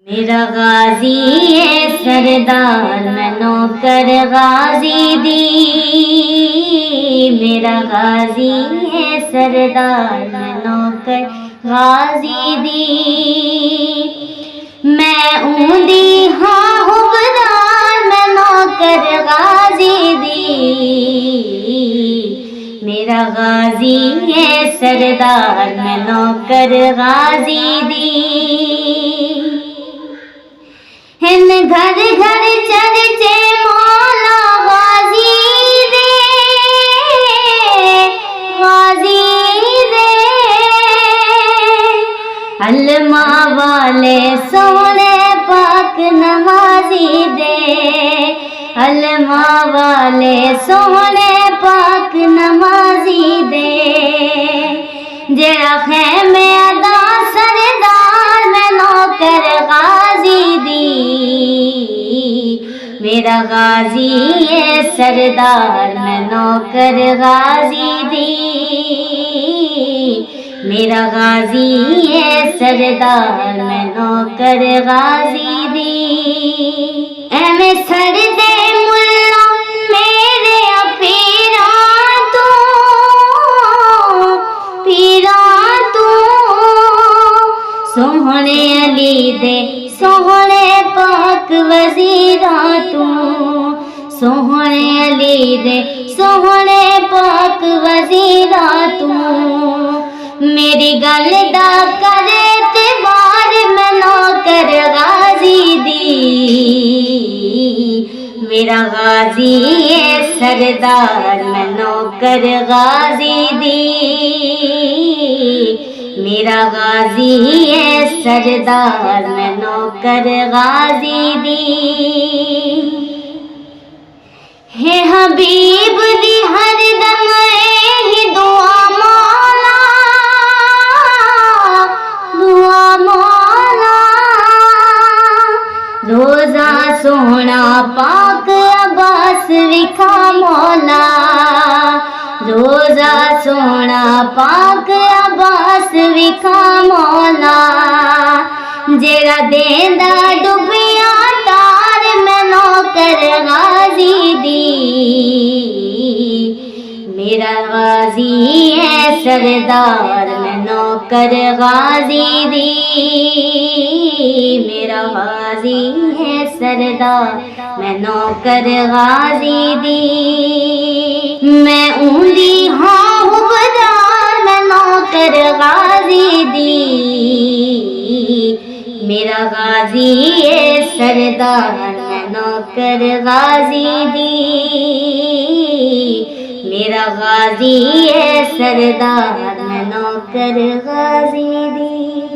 میرا غازی ہے سردار میں نوکر غازی دی، میرا غازی ہے سردار میں نوکر غازی دی، میں اوندی ہاں حکمران میں نوکر غازی دی، میرا غازی ہے سردار میں نوکر غازی دی، ہن گھر گھر چرچے مولا غازی دے، غازی دے، علماء والے سونے پاک نمازی دے، علماء والے سونے پاک نمازی دے، جڑا خیمے ادا سردار میں نوکر غازی دی، میرا غازی ہے سردار میں نوکر غازی دی، میرا غازی ہے سردار میں نوکر غازی دی، ایویں سر دے ملا میرے پیراں تو، پیراں تو، سوہنے علی دے سوہنے پاک وزیراں تو، سوہنے علی دے سوہنے پاک وزیراں تو، میری گل دا کر اعتبار میں نوکر غازی دی، میرا غازی ہے سردار میں نوکر غازی دی، میرا غازی ہے سردار میں نوکر غازی دی، ہے حبیب دی ہر دم ہی دعا مولا، دعا مولا، روزہ سونا پاک عباس وکھا مولا، روزہ سونا پاک عباس وکھا مولا، جڑا دیندا ڈبیاں تار میں نوکر غازی دی، میرا غازی ہے سردار میں نوکر غازی دی، میرا غازی ہے سردار میں نوکر غازی دی، میں اوندی ہاں حکمران میں نوکر غازی دی، میرا غازی ہے سردار میں نوکر غازی دی، میرا غازی ہے سردار میں نوکر غازی دی۔